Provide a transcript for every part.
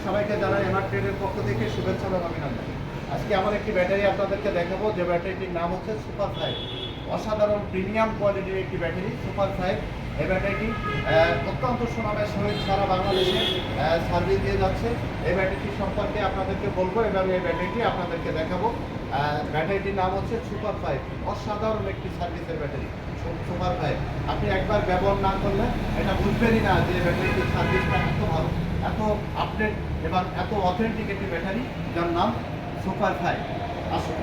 সবাইকে জানাই এমআর ট্রেডের পক্ষ থেকে শুভেচ্ছা এবং অভিনন্দন। আজকে আমার একটি ব্যাটারি আপনাদেরকে দেখাবো, যে ব্যাটারিটির নাম হচ্ছে সুপার 5। অসাধারণ প্রিমিয়াম কোয়ালিটির একটি ব্যাটারি সুপার 5। এই ব্যাটারিটি অত্যন্ত সুনামের সহিত সারা বাংলাদেশে সার্ভিস দিয়ে যাচ্ছে। এই ব্যাটারিটি সম্পর্কে আপনাদেরকে বলবো এবং এই ব্যাটারিটি আপনাদেরকে দেখাবো। ব্যাটারিটির নাম হচ্ছে সুপার 5। অসাধারণ একটি সার্ভিসের ব্যাটারি সুপার 5। আপনি একবার ব্যবহার না করলে এটা বুঝবেনই না যে ব্যাটারিটির সার্ভিসটা এত ভালো, এত আপডেট এবং এত অথেন্টিক একটি ব্যাটারি, যার নাম সুপার 5। আসুন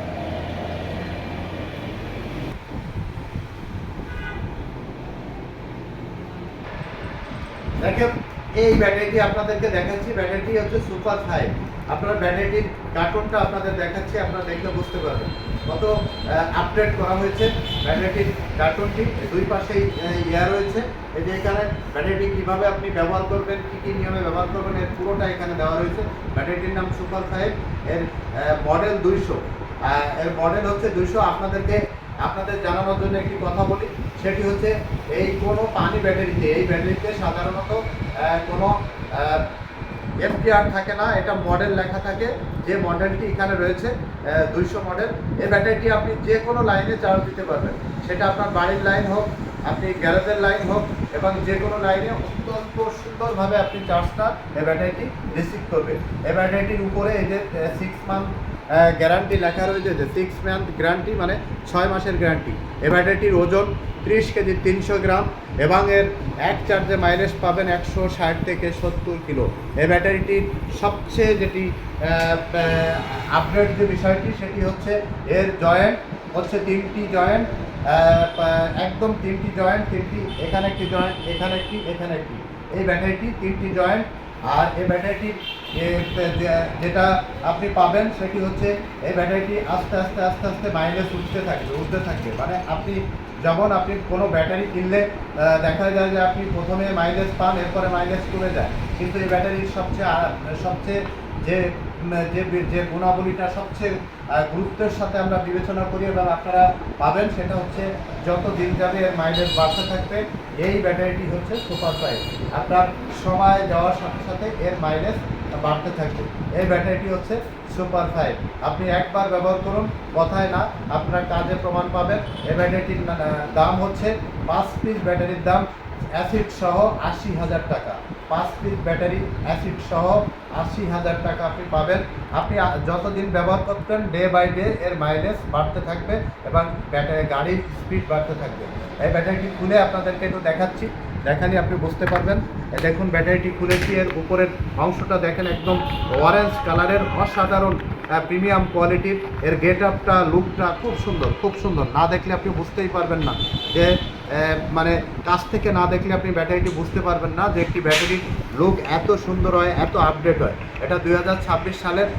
দেখেন, এই ব্যাটারিটি আপনাদেরকে দেখাচ্ছি। ব্যাটারিটি হচ্ছে সুপার 5। আপনার ব্যাটারিটির কার্টুনটা আপনাদের দেখাচ্ছি, আপনারা দেখলে বুঝতে পারবেন কত আপডেট করা হয়েছে। ব্যাটারিটির কার্টুনটি দুই পাশেই ইয়া রয়েছে। এই যে এখানে ব্যাটারিটি কীভাবে আপনি ব্যবহার করবেন, কী কী নিয়মে ব্যবহার করবেন, এর পুরোটা এখানে দেওয়া রয়েছে। ব্যাটারিটির নাম সুপার 5। এর মডেল 200। এর মডেল হচ্ছে 200। আপনাদের জানানোর জন্য একটি কথা বলি, সেটি হচ্ছে এই কোনো পানি ব্যাটারিতে, এই ব্যাটারিতে সাধারণত কোনো এফটিআর থাকে না, এটা মডেল লেখা থাকে। যে মডেলটি এখানে রয়েছে 200 মডেল। এই ব্যাটারিটি আপনি যে কোনো লাইনে চার্জ দিতে পারবেন, সেটা আপনার বাড়ির লাইন হোক, আপনি গ্যারেজের লাইন হোক, এবং যে কোনো লাইনে অত্যন্ত সুন্দরভাবে আপনি চার্জটা এই ব্যাটারিটি রিসিভ করবে। এই ব্যাটারিটির উপরে এই যে 6 মান্থ গ্যারান্টি লেখা রয়েছে, যে 6 মান্থ গ্যারান্টি মানে 6 মাসের গ্যারান্টি। এই ব্যাটারিটির ওজন 30 কেজি 300 গ্রাম এবং এর এক চার্জে মাইলেজ পাবেন 160 থেকে 70 কিলো। এই ব্যাটারিটির সবচেয়ে যেটি আপডেট যে বিষয়টি, সেটি হচ্ছে এর জয়েন্ট হচ্ছে 3টি জয়েন্ট, একদম 3টি জয়েন্ট, এখানে একটি জয়েন্ট, এখানে একটি, এখানে একটি। এই ব্যাটারিটি 3টি জয়েন্ট। আর এই ব্যাটারিটির যেটা আপনি পাবেন সেটি হচ্ছে এই ব্যাটারিটি আস্তে আস্তে আস্তে আস্তে মাইলেজ উঠতে থাকবে। মানে আপনি কোনো ব্যাটারি কিনলে দেখা যায় যে আপনি প্রথমে মাইলেজ পান, এরপরে মাইলেজ কমে যায়। কিন্তু এই ব্যাটারির সবচেয়ে যে গুণাবলীটা সবচেয়ে গুরুত্বের সাথে আমরা বিবেচনা করি এবং আপনারা পাবেন, সেটা হচ্ছে যত দিন যাবে এর মাইলেজ বাড়তে থাকবে। এই ব্যাটারিটি হচ্ছে সুপার 5। আপনার সময় যাওয়ার সাথে সাথে এর মাইলেজ বাড়তে থাকবে। এই ব্যাটারিটি হচ্ছে সুপার 5। আপনি একবার ব্যবহার করুন, কথায় না, আপনার কাজে প্রমাণ পাবেন। এই ব্যাটারিটির দাম হচ্ছে 5 পিস ব্যাটারির দাম অ্যাসিড সহ 80,000 টাকা। 5 পিস ব্যাটারি অ্যাসিড সহ 80,000 টাকা আপনি পাবেন। আপনি যতদিন ব্যবহার করতেন, ডে বাই ডে এর মাইলেজ বাড়তে থাকবে এবং গাড়ির স্পিড বাড়তে থাকবে। এই ব্যাটারিটি খুলে আপনাদেরকে একটু দেখাচ্ছি, দেখালে আপনি বুঝতে পারবেন। দেখুন, ব্যাটারিটি খুলেছি, এর উপরের অংশটা দেখেন, একদম অরেঞ্জ কালারের, অসাধারণ প্রিমিয়াম কোয়ালিটির। এর গেট আপটা, লুকটা খুব সুন্দর, খুব সুন্দর। না দেখলে আপনি বুঝতেই পারবেন না যে মানে কাছ থেকে না দেখলে আপনি ব্যাটারিটি বুঝতে পারবেন না যে একটি ব্যাটারির লুক এত সুন্দর হয়, এত আপডেট হয়। এটা 2026 সালের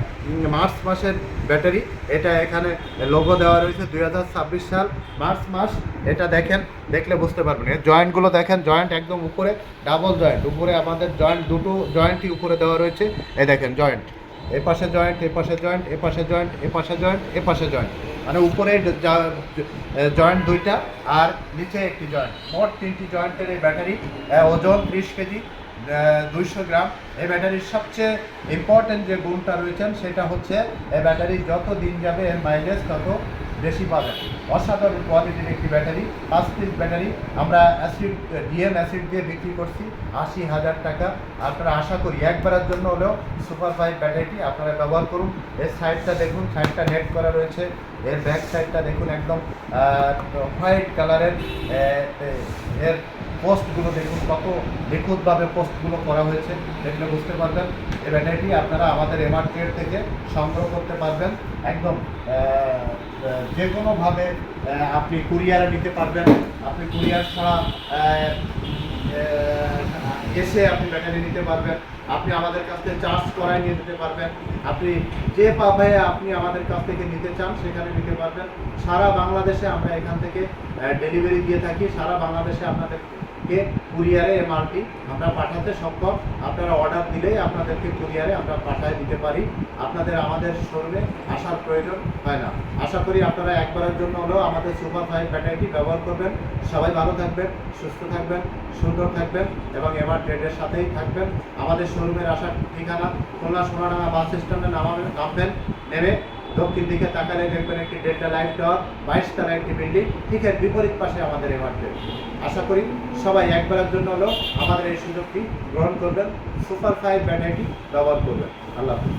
মার্চ মাসের ব্যাটারি। এটা এখানে লোগো দেওয়া রয়েছে 2026 সাল মার্চ মাস। এটা দেখলে বুঝতে পারবেন। এর জয়েন্টগুলো দেখেন, জয়েন্ট একদম উপরে ডাবল জয়েন্ট, উপরে আমাদের জয়েন্ট দুটো জয়েন্টই উপরে দেওয়া রয়েছে। এই দেখেন জয়েন্ট, এ পাশে জয়েন্ট, এ পাশে জয়েন্ট, এ পাশে জয়েন্ট, এ পাশে জয়েন্ট, এ পাশে জয়েন্ট, মানে উপরে জয়েন্ট দুইটা আর নিচে একটি জয়েন্ট, মোট 3টি জয়েন্টের এই ব্যাটারি। ওজন 30 কেজি 200 গ্রাম। এই ব্যাটারির সবচেয়ে ইম্পর্টেন্ট যে গুণটা রয়েছেন, সেটা হচ্ছে এই ব্যাটারি যত দিন যাবে এর মাইলেজ তত বেশি পাবেন। অসাধারণ কোয়ালিটির একটি ব্যাটারি। 5 পিস ব্যাটারি আমরা ডিএম অ্যাসিড দিয়ে বিক্রি করছি 80,000 টাকা। আপনারা আশা করি একবারের জন্য হলেও সুপার 5 ব্যাটারিটি আপনারা ব্যবহার করুন। এর সাইডটা দেখুন, সাইডটা নেট করা রয়েছে। এর ব্যাক সাইডটা দেখুন, একদম হোয়াইট কালারের। এর পোস্টগুলো দেখুন, কত নিখুঁতভাবে পোস্টগুলো করা হয়েছে, দেখলে বুঝতে পারবেন। এই ব্যাটারিটি আপনারা আমাদের এমআর ট্রেড থেকে সংগ্রহ করতে পারবেন। একদম যে কোনোভাবে আপনি কুরিয়ারে নিতে পারবেন। আপনি কুরিয়ার ছাড়া এসে আপনি ব্যাটারি নিতে পারবেন। আপনি আমাদের কাছ থেকে চার্জ করায় নিয়ে নিতে পারবেন। আপনি যেভাবে আপনি আমাদের কাছ থেকে নিতে চান সেখানে নিতে পারবেন। সারা বাংলাদেশে আমরা এখান থেকে ডেলিভারি দিয়ে থাকি। সারা বাংলাদেশে আপনাদের আপনাদেরকে কুরিয়ারে এই মালটি আমরা পাঠাতে সক্ষম। আপনারা অর্ডার দিলেই আপনাদেরকে কুরিয়ারে আমরা পাঠিয়ে দিতে পারি। আপনাদের আমাদের শোরুমে আসার প্রয়োজন হয় না। আশা করি আপনারা একবারের জন্য হলেও আমাদের সুপার 5 ব্যাটারিটি ব্যবহার করবেন। সবাই ভালো থাকবেন, সুস্থ থাকবেন, সুন্দর থাকবেন এবং এবার ট্রেডের সাথেই থাকবেন। আমাদের শোরুমের আসার ঠিকানা খুলনা সোনাডাঙ্গা বাস স্ট্যান্ডে নামবেন, নেমে দক্ষিণ দিকে তাকালে দেখবেন একটি ডেল্টা লাইফ টাওয়ার 22 তলা একটি বিল্ডিং, ঠিক এর বিপরীত পাশে আমাদের এবার ট্রেড। আশা করি সবাই একবারের জন্য হলেও আমাদের এই সুযোগটি গ্রহণ করবেন, সুপার 5 ব্যাটারিটি ব্যবহার করবেন। আল্লাহ হাফেজ।